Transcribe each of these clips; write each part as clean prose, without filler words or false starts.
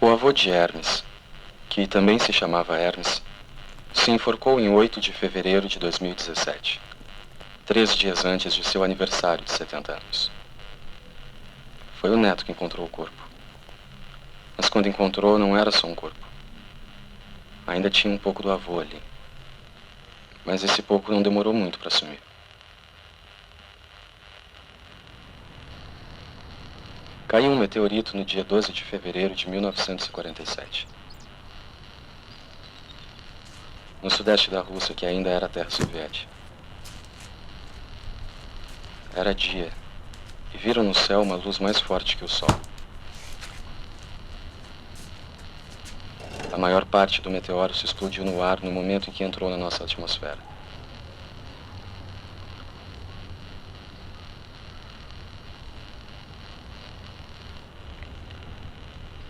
O avô de Hermes, que também se chamava Hermes, se enforcou em 8 de fevereiro de 2017, 3 dias antes de seu aniversário de 70 anos. Foi o neto que encontrou o corpo. Mas quando encontrou, não era só um corpo. Ainda tinha um pouco do avô ali. Mas esse pouco não demorou muito para sumir. Caiu um meteorito no dia 12 de fevereiro de 1947. No sudeste da Rússia, que ainda era terra soviética. Era dia, e viram no céu uma luz mais forte que o sol. A maior parte do meteoro se explodiu no ar no momento em que entrou na nossa atmosfera.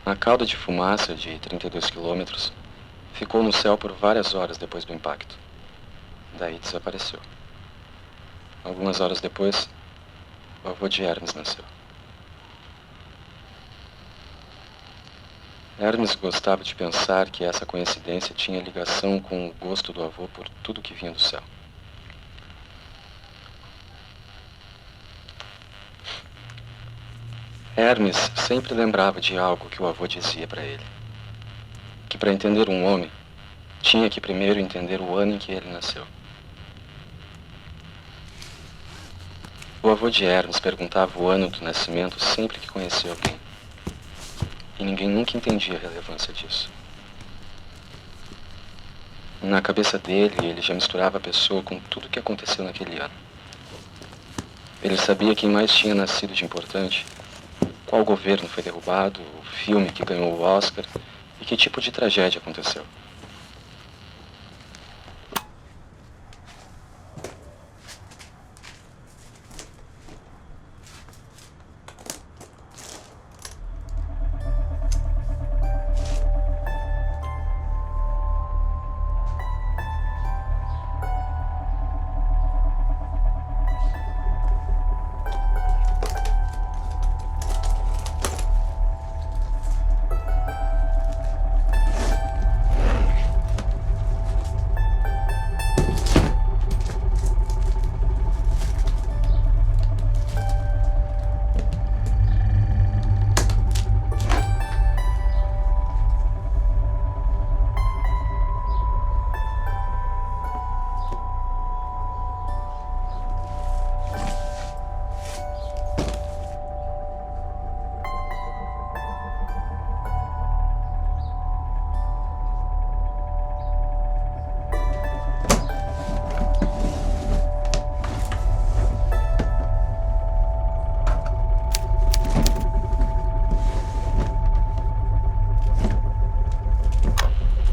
A cauda de fumaça, de 32 quilômetros, ficou no céu por várias horas depois do impacto. Daí desapareceu. Algumas horas depois, o avô de Hermes nasceu. Hermes gostava de pensar que essa coincidência tinha ligação com o gosto do avô por tudo que vinha do céu. Hermes sempre lembrava de algo que o avô dizia para ele. Que para entender um homem, tinha que primeiro entender o ano em que ele nasceu. O avô de Hermes perguntava o ano do nascimento sempre que conhecia alguém. E ninguém nunca entendia a relevância disso. Na cabeça dele, ele já misturava a pessoa com tudo o que aconteceu naquele ano. Ele sabia quem mais tinha nascido de importante, qual governo foi derrubado, o filme que ganhou o Oscar e que tipo de tragédia aconteceu.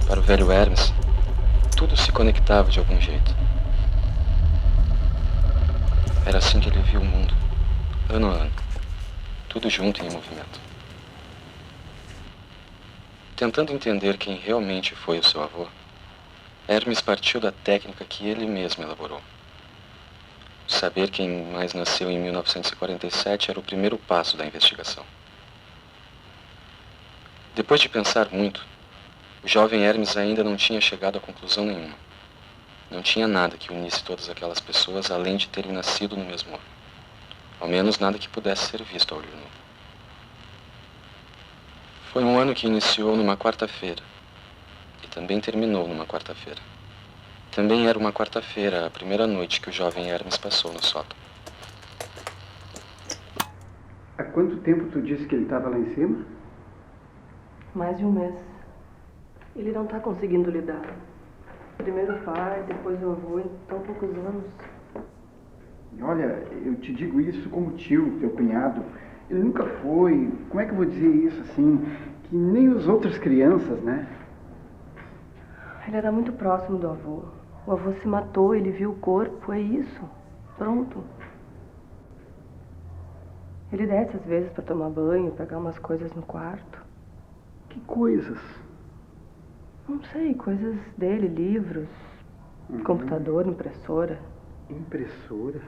Para o velho Hermes, tudo se conectava de algum jeito. Era assim que ele via o mundo, ano a ano, tudo junto e em movimento. Tentando entender quem realmente foi o seu avô, Hermes partiu da técnica que ele mesmo elaborou. Saber quem mais nasceu em 1947 era o primeiro passo da investigação. Depois de pensar muito, o jovem Hermes ainda não tinha chegado a conclusão nenhuma. Não tinha nada que unisse todas aquelas pessoas além de terem nascido no mesmo ano. Ao menos nada que pudesse ser visto a olho nu. Foi um ano que iniciou numa quarta-feira e também terminou numa quarta-feira. Também era uma quarta-feira, a primeira noite que o jovem Hermes passou no sótão. Há quanto tempo tu disse que ele estava lá em cima? Mais de um mês. Ele não está conseguindo lidar. Primeiro o pai, depois o avô, em tão poucos anos. Olha, eu te digo isso como tio, teu cunhado. Ele nunca foi, como é que eu vou dizer isso assim, que nem as outras crianças, né? Ele era muito próximo do avô. O avô se matou, ele viu o corpo, é isso. Pronto. Ele desce às vezes para tomar banho, pegar umas coisas no quarto. Que coisas? Não sei, coisas dele, livros, computador, impressora. Impressora?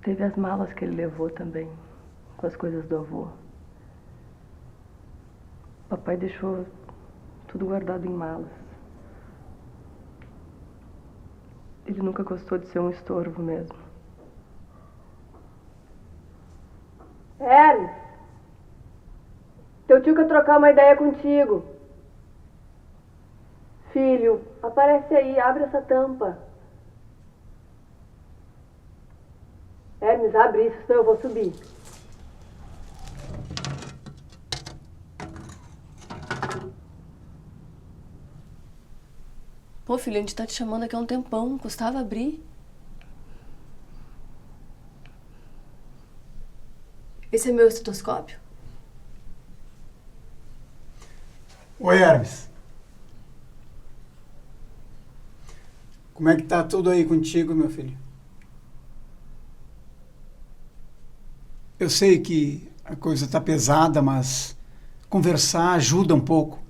Teve as malas que ele levou também, com as coisas do avô. Papai deixou tudo guardado em malas. Ele nunca gostou de ser um estorvo mesmo. Hermes! Teu tio quer trocar uma ideia contigo. Filho, aparece aí, abre essa tampa. Hermes, abre isso, senão eu vou subir. Pô, filho, a gente tá te chamando aqui há um tempão. Custava abrir. Esse é meu estetoscópio? Oi, Hermes. Como é que tá tudo aí contigo, meu filho? Eu sei que a coisa tá pesada, mas conversar ajuda um pouco.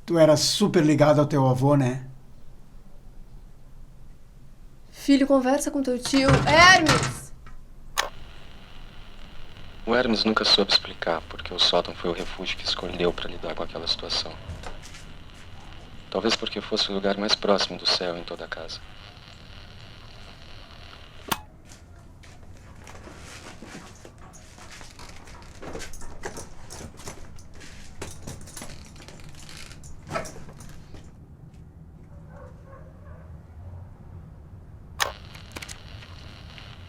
Tu era super ligado ao teu avô, né? Filho, conversa com teu tio. Hermes! O Hermes nunca soube explicar porque o sótão foi o refúgio que escolheu para lidar com aquela situação. Talvez porque fosse o lugar mais próximo do céu em toda a casa.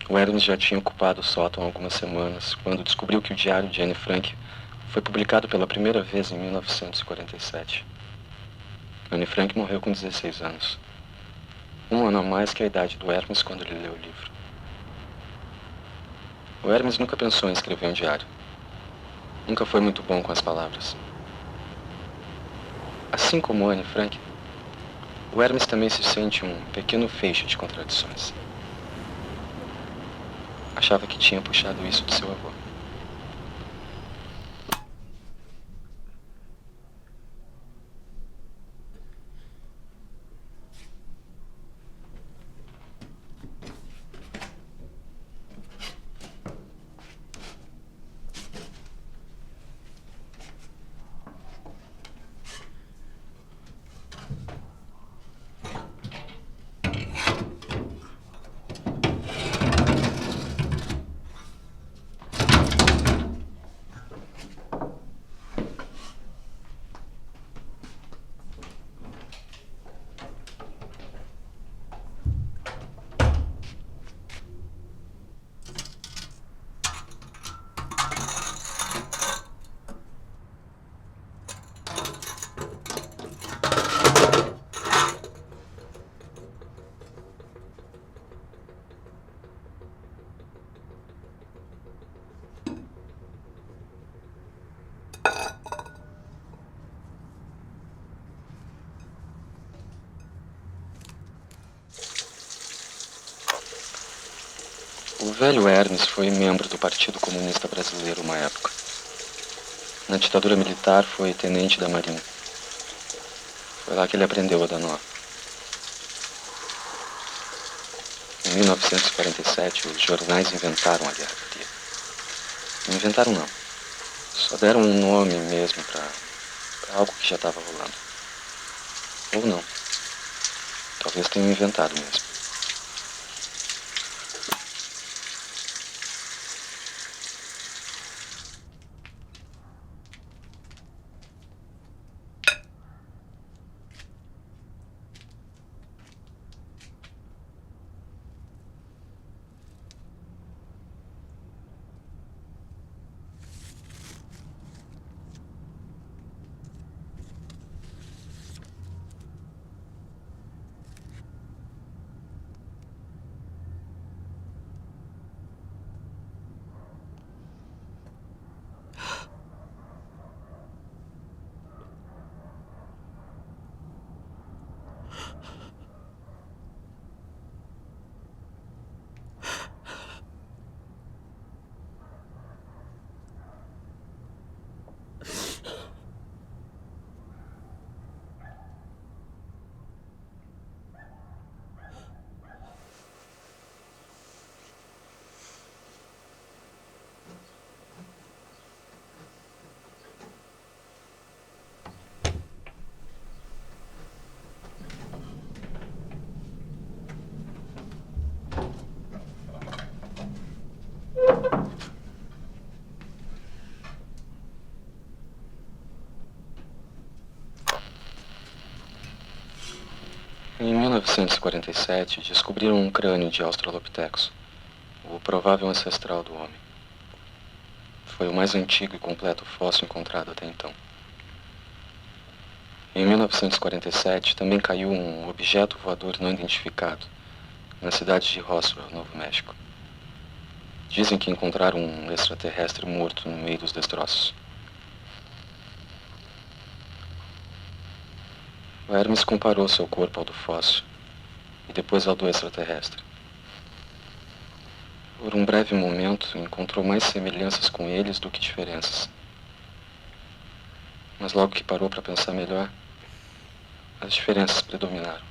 O Hermes já tinha ocupado o sótão há algumas semanas, quando descobriu que o diário de Anne Frank foi publicado pela primeira vez em 1947. Anne Frank morreu com 16 anos. Um ano a mais que a idade do Hermes quando ele leu o livro. O Hermes nunca pensou em escrever um diário. Nunca foi muito bom com as palavras. Assim como Anne Frank, o Hermes também se sente um pequeno feixe de contradições. Achava que tinha puxado isso de seu avô. O velho Hermes foi membro do Partido Comunista Brasileiro uma época. Na ditadura militar foi tenente da Marinha. Foi lá que ele aprendeu a dar nó. Em 1947, os jornais inventaram a Guerra Fria. Não inventaram, não. Só deram um nome mesmo para algo que já estava rolando. Ou não. Talvez tenham inventado mesmo. Em 1947, descobriram um crânio de Australopithecus, o provável ancestral do homem. Foi o mais antigo e completo fóssil encontrado até então. Em 1947, também caiu um objeto voador não identificado na cidade de Roswell, Novo México. Dizem que encontraram um extraterrestre morto no meio dos destroços. O Hermes comparou seu corpo ao do fóssil e depois ao do extraterrestre. Por um breve momento, encontrou mais semelhanças com eles do que diferenças. Mas logo que parou para pensar melhor, as diferenças predominaram.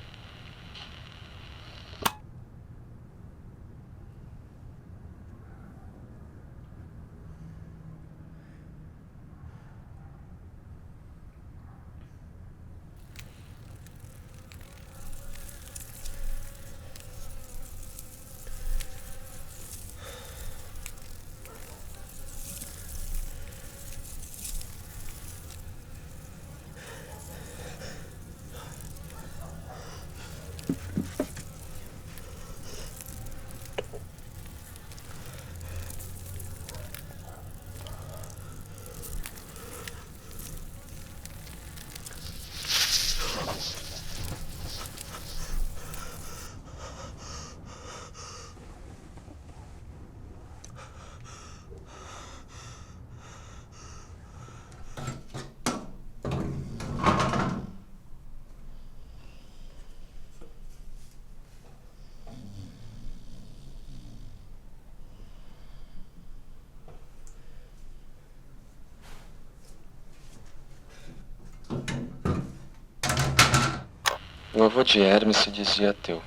O avô de Hermes se dizia ateu,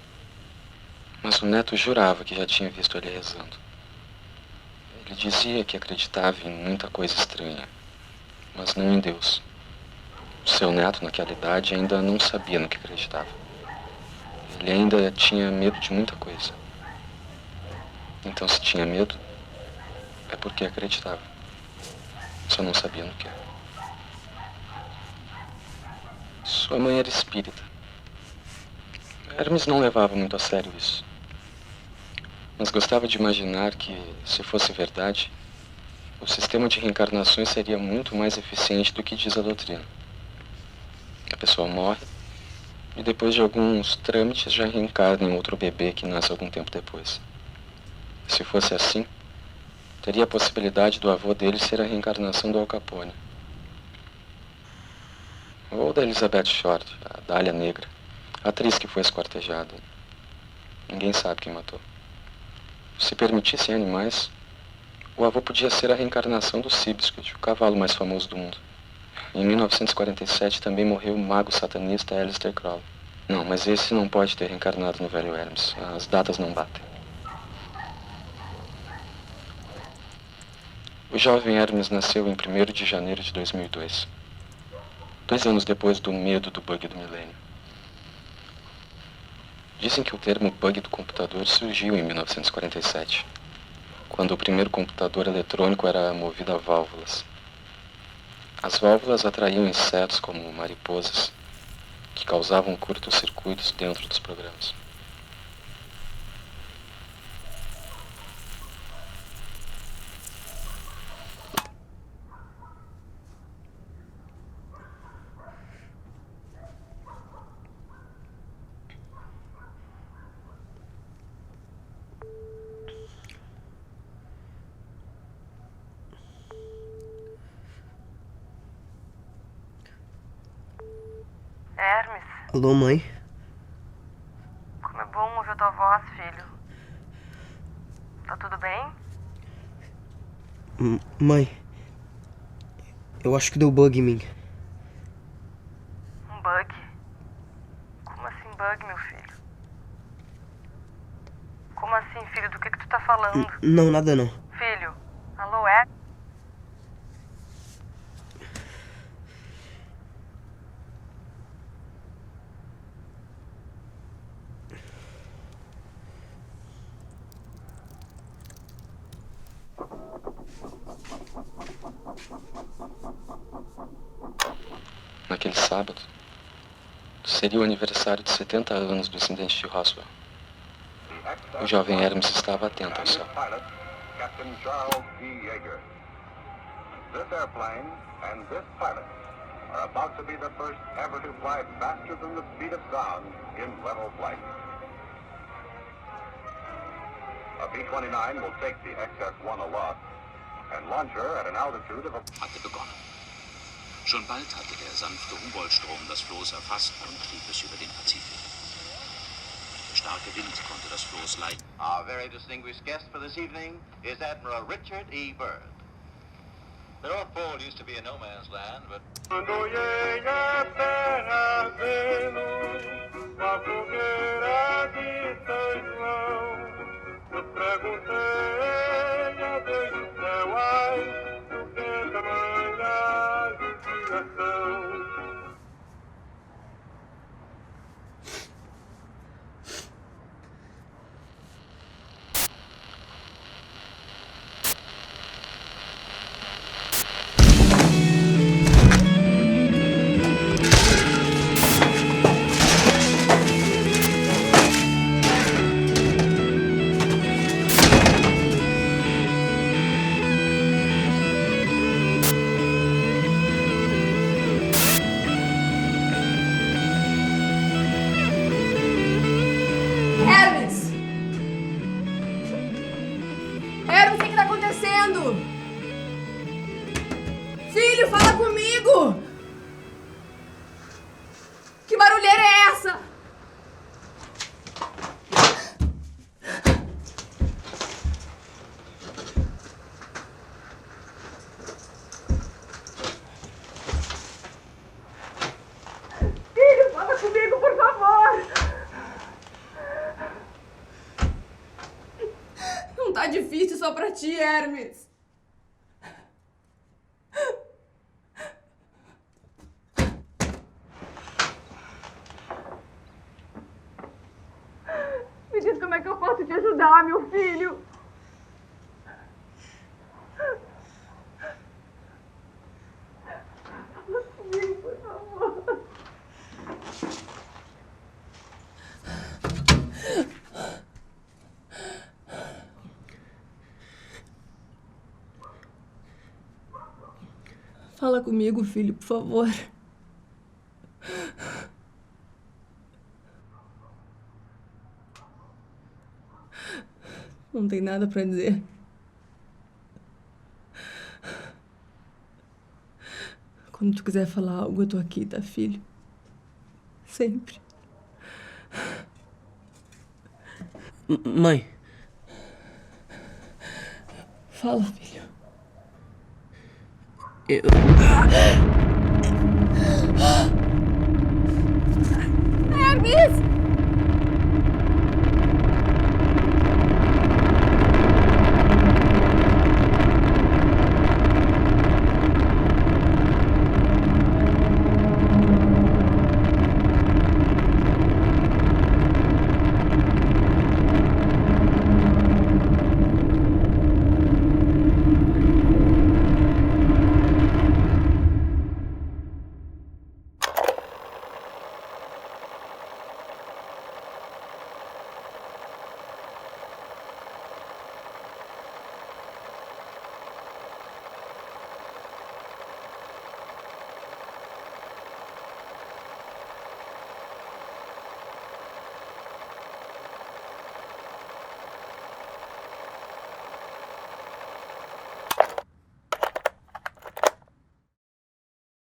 mas o neto jurava que já tinha visto ele rezando. Ele dizia que acreditava em muita coisa estranha, mas não em Deus. O seu neto, naquela idade, ainda não sabia no que acreditava. Ele ainda tinha medo de muita coisa. Então, se tinha medo, é porque acreditava. Só não sabia no que. Sua mãe era espírita. Hermes não levava muito a sério isso. Mas gostava de imaginar que, se fosse verdade, o sistema de reencarnações seria muito mais eficiente do que diz a doutrina. A pessoa morre e depois de alguns trâmites já reencarna em outro bebê que nasce algum tempo depois. Se fosse assim, teria a possibilidade do avô dele ser a reencarnação do Al Capone. Ou da Elizabeth Short, a Dália Negra, a atriz que foi esquartejada. Ninguém sabe quem matou. Se permitissem animais, o avô podia ser a reencarnação do Seabiscuit, o cavalo mais famoso do mundo. Em 1947 também morreu o mago satanista Aleister Crowley. Não, mas esse não pode ter reencarnado no velho Hermes. As datas não batem. O jovem Hermes nasceu em 1º de janeiro de 2002. 2 anos depois do medo do bug do milênio. Dizem que o termo bug do computador surgiu em 1947, quando o primeiro computador eletrônico era movido a válvulas. As válvulas atraíam insetos como mariposas, que causavam curtos-circuitos dentro dos programas. Hermes, Alô, mãe? como é bom ouvir a tua voz, filho. Tá tudo bem? Mãe, eu acho que deu bug em mim. Um bug? Como assim bug, meu filho? Como assim, filho? Do que tu tá falando? Não, nada não. Filho, alô, é? Naquele sábado, Seria o aniversário de 70 anos do incidente de Roswell. O jovem Hermes estava atento ao céu. Captain Charles G. Yeager. This airplane and this pilot are about to be the first ever to fly faster than the speed of sound in level flight. A B-29 will take the XS-1 aloft and launch her at an altitude of hatte begonnen. Schon bald hatte der sanfte Humboldt-Strom das Floß erfasst und trieb es über den Pazifik. Der starke Wind konnte das Floß leiten. Our very distinguished guest for this evening is Admiral Richard E. Byrd. The North Pole used to be a no man's land, but Quando llega a terra Venus, a fogueira de São João, eu perguntei a Deus do céu, ai, por que tamanha judiação? Hermes! Hermes, o que tá acontecendo? Filho, fala comigo! Que barulheira é essa? Filho, fala comigo, por favor! Não tá difícil só pra ti, Hermes. Me diz como é que eu posso te ajudar, meu filho. Fala comigo, por favor. Fala comigo, filho, por favor. Não tem nada pra dizer. Quando tu quiser falar algo, eu tô aqui, tá, filho? Sempre. Mãe, Fala, filho. eu...